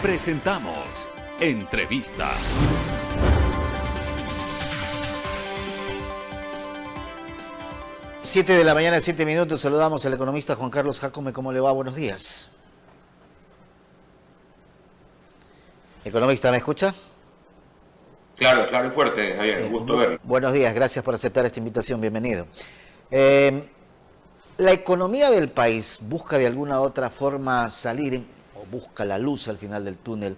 Presentamos Entrevista. Siete de la mañana, 7 minutos. Saludamos al economista Juan Carlos Jácome. ¿Cómo le va? Buenos días. Economista, ¿me escucha? Claro, claro y fuerte, Javier. Un gusto verlo. Buenos días, gracias por aceptar esta invitación. Bienvenido. La economía del país busca de alguna otra forma salir o busca la luz al final del túnel.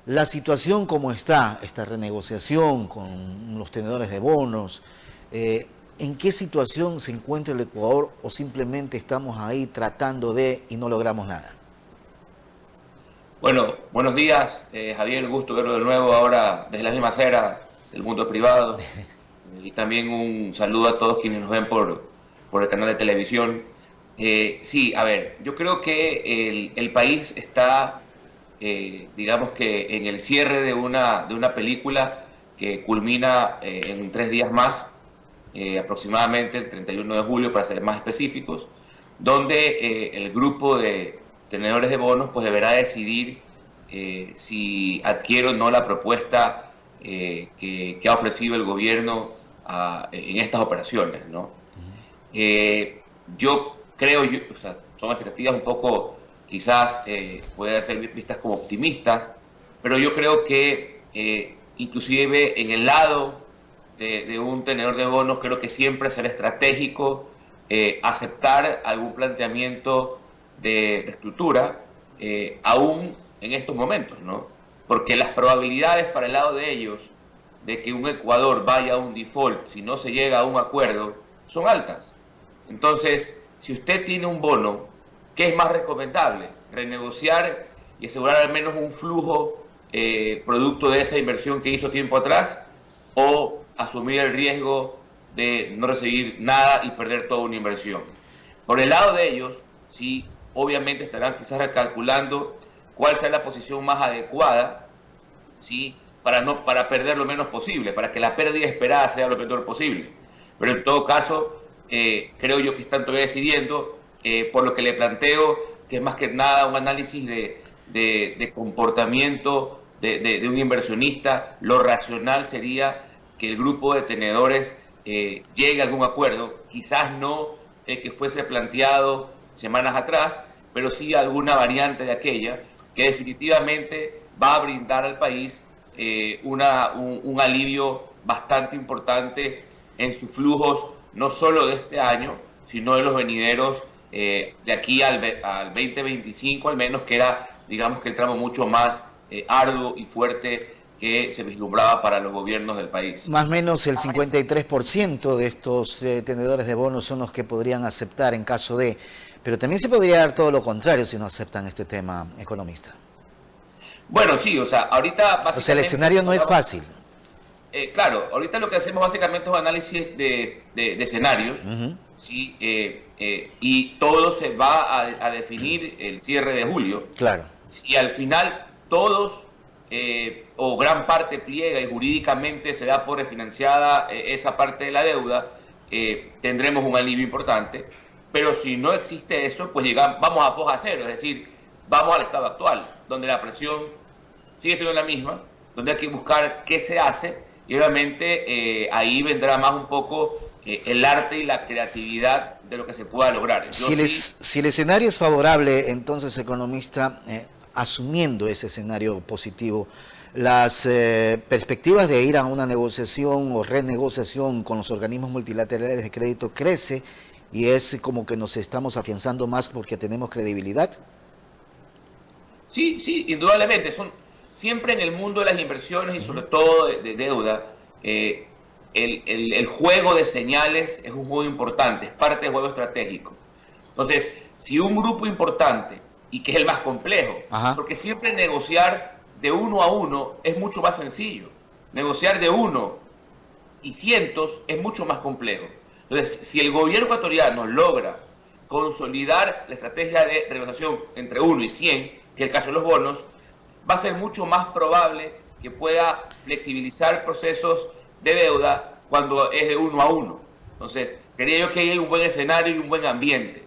La situación como está, esta renegociación con los tenedores de bonos, ¿en qué situación se encuentra el Ecuador o simplemente estamos ahí tratando de y no logramos nada? Bueno, buenos días, Javier. Gusto verlo de nuevo ahora desde la misma acera del mundo privado. Y también un saludo a todos quienes nos ven por el canal de televisión. Sí, a ver, yo creo que el país está, digamos que en el cierre de una película que culmina en 3 días más, aproximadamente el 31 de julio, para ser más específicos, donde el grupo de tenedores de bonos pues deberá decidir si adquiere o no la propuesta que ha ofrecido el gobierno en estas operaciones, ¿no? Yo creo, o sea, son expectativas un poco, quizás pueden ser vistas como optimistas, pero yo creo que inclusive en el lado de un tenedor de bonos, creo que siempre será estratégico aceptar algún planteamiento de estructura, aún en estos momentos, ¿no? Porque las probabilidades para el lado de ellos de que un Ecuador vaya a un default si no se llega a un acuerdo son altas. Entonces, si usted tiene un bono, ¿qué es más recomendable? ¿Renegociar y asegurar al menos un flujo producto de esa inversión que hizo tiempo atrás? ¿O asumir el riesgo de no recibir nada y perder toda una inversión? Por el lado de ellos, sí, obviamente estarán quizás recalculando cuál sea la posición más adecuada, ¿sí? para perder lo menos posible, para que la pérdida esperada sea lo menor posible. Pero en todo caso, creo yo que están todavía decidiendo, por lo que le planteo, que es más que nada un análisis de comportamiento de un inversionista. Lo racional sería que el grupo de tenedores llegue a algún acuerdo, quizás no que fuese planteado semanas atrás, pero sí alguna variante de aquella que definitivamente va a brindar al país un alivio bastante importante en sus flujos, no solo de este año, sino de los venideros de aquí al 2025 al menos, que era, digamos, que el tramo mucho más arduo y fuerte que se vislumbraba para los gobiernos del país. Más o menos el 53% de estos tenedores de bonos son los que podrían aceptar en caso de... Pero también se podría dar todo lo contrario si no aceptan este tema, economista. Bueno, sí, o sea, ahorita básicamente... O sea, el escenario no es fácil. Claro, ahorita lo que hacemos básicamente es un análisis de escenarios, ¿sí? Y todo se va a definir el cierre de julio. Claro. Si al final todos o gran parte pliega y jurídicamente se da por refinanciada esa parte de la deuda, tendremos un alivio importante. Pero si no existe eso, pues vamos a foja cero, es decir, vamos al estado actual, donde la presión sigue siendo la misma, donde hay que buscar qué se hace, y obviamente ahí vendrá más un poco el arte y la creatividad de lo que se pueda lograr. Si el escenario es favorable, entonces, economista, asumiendo ese escenario positivo, las perspectivas de ir a una negociación o renegociación con los organismos multilaterales de crédito crece, y es como que nos estamos afianzando más porque tenemos credibilidad. Sí, sí, indudablemente. Siempre en el mundo de las inversiones y sobre todo de deuda, el juego de señales es un juego importante, es parte del juego estratégico. Entonces, si un grupo importante, y que es el más complejo, porque siempre negociar de uno a uno es mucho más sencillo. Negociar de uno y cientos es mucho más complejo. Entonces, si el gobierno ecuatoriano logra consolidar la estrategia de renegociación entre 1 y 100, que es el caso de los bonos, va a ser mucho más probable que pueda flexibilizar procesos de deuda cuando es de 1 a 1. Entonces, creía yo que hay un buen escenario y un buen ambiente.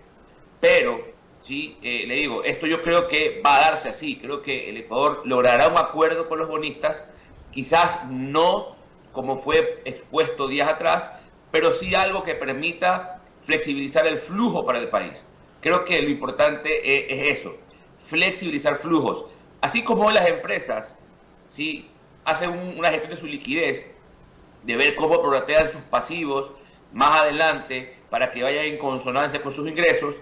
Pero ¿sí? Le digo, esto yo creo que va a darse así. Creo que el Ecuador logrará un acuerdo con los bonistas, quizás no como fue expuesto días atrás, pero sí algo que permita flexibilizar el flujo para el país. Creo que lo importante es eso, flexibilizar flujos. Así como las empresas, ¿sí?, hacen una gestión de su liquidez, de ver cómo prorratean sus pasivos más adelante para que vayan en consonancia con sus ingresos,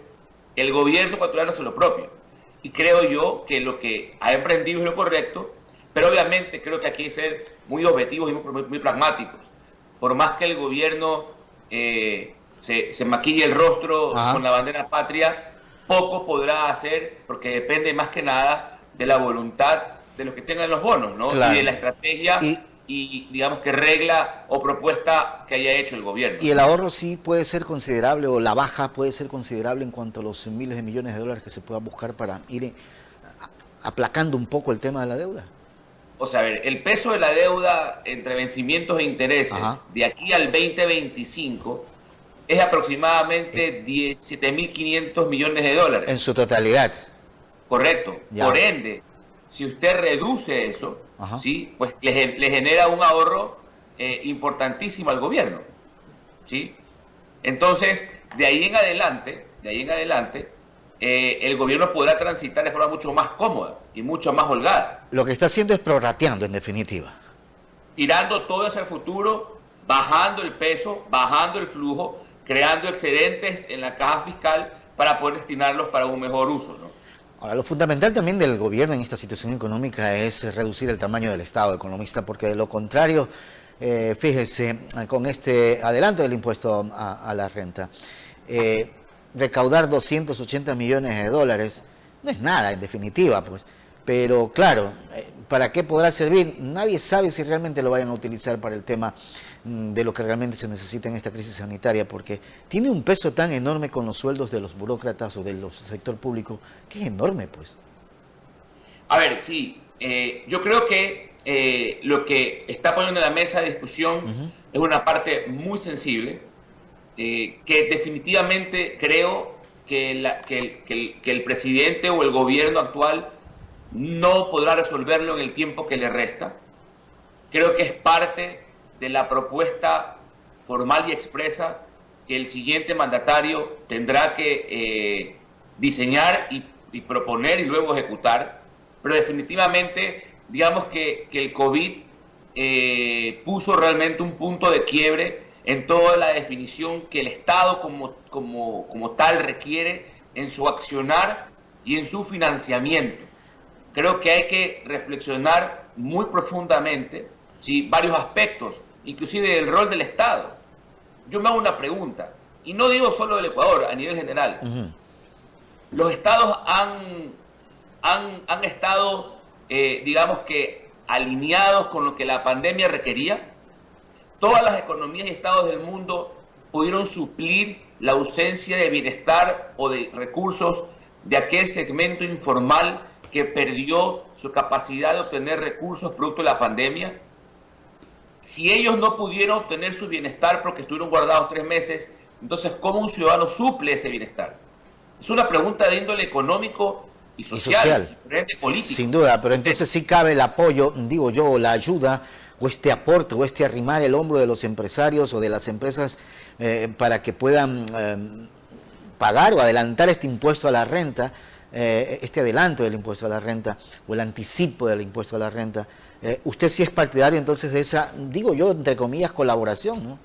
el gobierno ecuatoriano hace lo propio. Y creo yo que lo que ha emprendido es lo correcto, pero obviamente creo que aquí hay que ser muy objetivos y muy pragmáticos. Por más que el gobierno se maquille el rostro con la bandera patria, poco podrá hacer porque depende más que nada de la voluntad de los que tengan los bonos, ¿no? Claro. Y de la estrategia y digamos que regla o propuesta que haya hecho el gobierno. Y el ahorro sí puede ser considerable, o la baja puede ser considerable en cuanto a los miles de millones de dólares que se puedan buscar para ir aplacando un poco el tema de la deuda. O sea, a ver, el peso de la deuda entre vencimientos e intereses de aquí al 2025 es aproximadamente 17.500 millones de dólares. En su totalidad. Correcto. Ya. Por ende, si usted reduce eso, ¿sí?, pues le genera un ahorro importantísimo al gobierno, ¿sí? Entonces, de ahí en adelante, el gobierno podrá transitar de forma mucho más cómoda y mucho más holgada. Lo que está haciendo es prorrateando, en definitiva. Tirando todo hacia el futuro, bajando el peso, bajando el flujo, creando excedentes en la caja fiscal para poder destinarlos para un mejor uso, ¿no? Ahora, lo fundamental también del gobierno en esta situación económica es reducir el tamaño del Estado, economista, porque de lo contrario, fíjese, con este adelanto del impuesto a la renta, recaudar 280 millones de dólares no es nada, en definitiva, pues. Pero claro, ¿para qué podrá servir? Nadie sabe si realmente lo vayan a utilizar para el tema de lo que realmente se necesita en esta crisis sanitaria, porque tiene un peso tan enorme con los sueldos de los burócratas o del sector público, que es enorme, pues. A ver, sí, yo creo que lo que está poniendo en la mesa de discusión es una parte muy sensible, que definitivamente creo que el presidente o el gobierno actual no podrá resolverlo en el tiempo que le resta. Creo que es parte de la propuesta formal y expresa que el siguiente mandatario tendrá que diseñar y proponer y luego ejecutar, pero definitivamente digamos que el COVID puso realmente un punto de quiebre en toda la definición que el Estado como tal requiere en su accionar y en su financiamiento. Creo que hay que reflexionar muy profundamente, ¿sí?, varios aspectos, inclusive el rol del Estado. Yo me hago una pregunta, y no digo solo del Ecuador, a nivel general. Los estados han estado, digamos que, alineados con lo que la pandemia requería. Todas las economías y estados del mundo pudieron suplir la ausencia de bienestar o de recursos de aquel segmento informal que perdió su capacidad de obtener recursos producto de la pandemia. Si ellos no pudieron obtener su bienestar porque estuvieron guardados 3 meses, entonces ¿cómo un ciudadano suple ese bienestar? Es una pregunta de índole económico y social. Político. Sin duda, pero entonces sí cabe el apoyo, digo yo, la ayuda o este aporte o este arrimar el hombro de los empresarios o de las empresas para que puedan pagar o adelantar este impuesto a la renta, este adelanto del impuesto a la renta o el anticipo del impuesto a la renta. Usted sí es partidario entonces de esa, digo yo, entre comillas, colaboración, ¿no?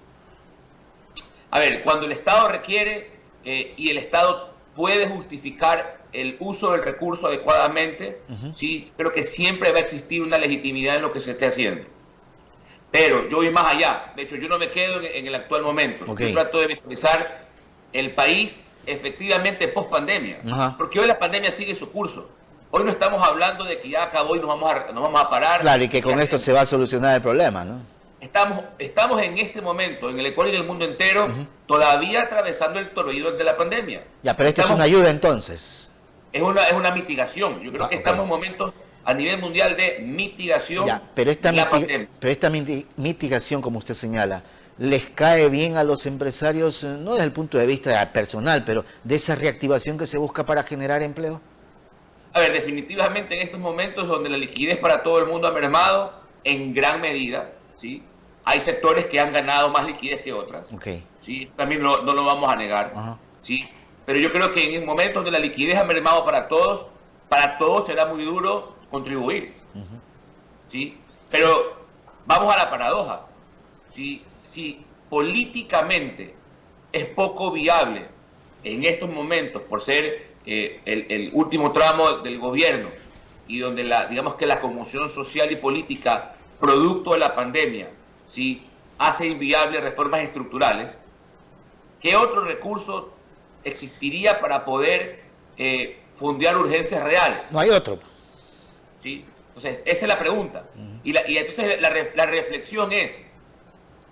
A ver, cuando el Estado requiere y el Estado puede justificar el uso del recurso adecuadamente, sí, creo que siempre va a existir una legitimidad en lo que se esté haciendo. Pero yo voy más allá. De hecho, yo no me quedo en el actual momento. Yo trato de visualizar el país efectivamente post pandemia, porque hoy la pandemia sigue su curso. Hoy no estamos hablando de que ya acabó y nos vamos a parar. Claro, y que con esto se va a solucionar el problema, ¿no? Estamos en este momento, en el Ecuador y en el mundo entero, todavía atravesando el torbellino de la pandemia. Ya, pero esto es una ayuda entonces. Es una mitigación. Yo creo que estamos en momentos a nivel mundial de mitigación ya, pero esta de la pandemia. Pero esta mitigación, como usted señala, les cae bien a los empresarios, no desde el punto de vista personal, pero de esa reactivación que se busca para generar empleo? A ver, definitivamente en estos momentos donde la liquidez para todo el mundo ha mermado en gran medida, ¿sí? Hay sectores que han ganado más liquidez que otras, Okay. ¿sí? También no lo vamos a negar, ¿sí? Pero yo creo que en momentos donde la liquidez ha mermado para todos será muy duro contribuir, ¿sí? Pero vamos a la paradoja, ¿sí? Si políticamente es poco viable en estos momentos por ser el último tramo del gobierno y donde digamos que la conmoción social y política producto de la pandemia, ¿sí?, hace inviable reformas estructurales, ¿qué otro recurso existiría para poder fondear urgencias reales? No hay otro. ¿Sí? Entonces, esa es la pregunta. Y entonces la reflexión es,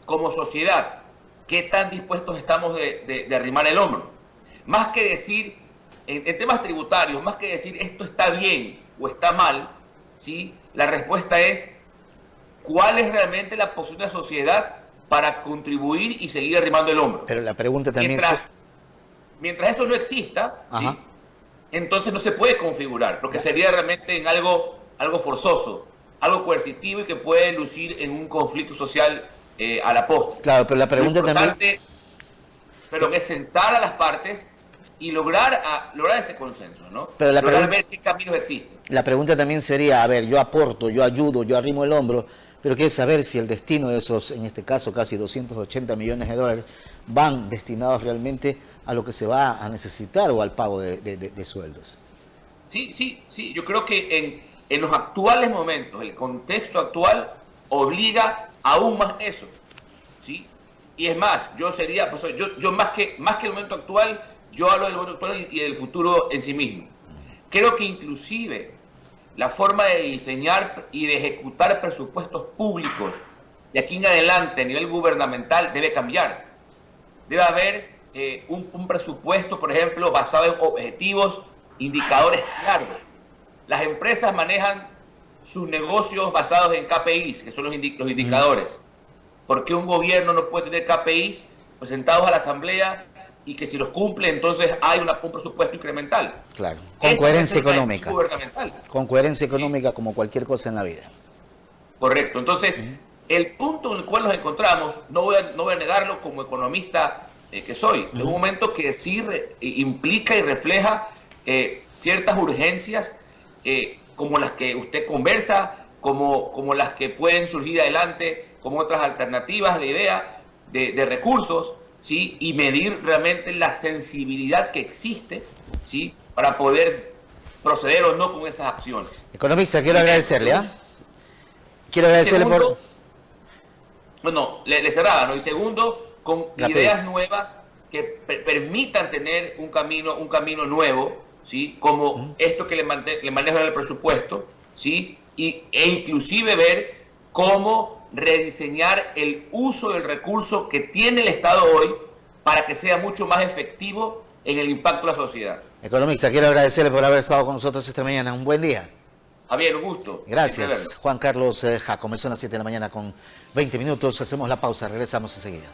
como sociedad, ¿qué tan dispuestos estamos de arrimar el hombro? Más que decir, en temas tributarios, más que decir esto está bien o está mal, ¿sí?, la respuesta es, ¿cuál es realmente la posición de la sociedad para contribuir y seguir arrimando el hombro? Pero la pregunta también mientras eso no exista, ¿sí?, entonces no se puede configurar, porque sería realmente en algo forzoso, algo coercitivo y que puede lucir en un conflicto social a la postre. Claro, pero la pregunta también... Pero es sentar a las partes y lograr ese consenso, ¿no? Pero lograr ver qué caminos existen. La pregunta también sería, a ver, yo aporto, yo ayudo, yo arrimo el hombro, pero quiero saber si el destino de esos, en este caso, casi 280 millones de dólares, van destinados realmente a lo que se va a necesitar o al pago de sueldos. Sí. Yo creo que en los actuales momentos, el contexto actual obliga aún más eso, ¿sí? Y es más, yo más que el momento actual, yo hablo del momento actual y del futuro en sí mismo. Creo que inclusive la forma de diseñar y de ejecutar presupuestos públicos de aquí en adelante a nivel gubernamental debe cambiar. Debe haber un presupuesto, por ejemplo, basado en objetivos, indicadores claros. Las empresas manejan sus negocios basados en KPIs, que son los indicadores. ¿Por qué un gobierno no puede tener KPIs presentados a la asamblea y que si los cumple entonces hay un presupuesto incremental? Claro, con coherencia económica. Con coherencia Sí. económica como cualquier cosa en la vida. Correcto. Entonces, el punto en el cual nos encontramos, no voy a negarlo como economista que soy, es un momento que sí implica y refleja ciertas urgencias como las que usted conversa, como las que pueden surgir adelante, como otras alternativas de idea, de recursos, ¿sí?, y medir realmente la sensibilidad que existe, ¿sí?, para poder proceder o no con esas acciones. Economista, quiero agradecerle, Quiero agradecerle por... Bueno, le cerraba, ¿no? Y segundo, con ideas nuevas que permitan tener un camino nuevo, ¿sí?, como esto que le manejo en el presupuesto, ¿sí?, e inclusive ver cómo rediseñar el uso del recurso que tiene el Estado hoy para que sea mucho más efectivo en el impacto de la sociedad. Economista, quiero agradecerle por haber estado con nosotros esta mañana. Un buen día. Javier, un gusto. Gracias. Juan Carlos Jacome, son las 7 de la mañana con 20 minutos. Hacemos la pausa, regresamos enseguida.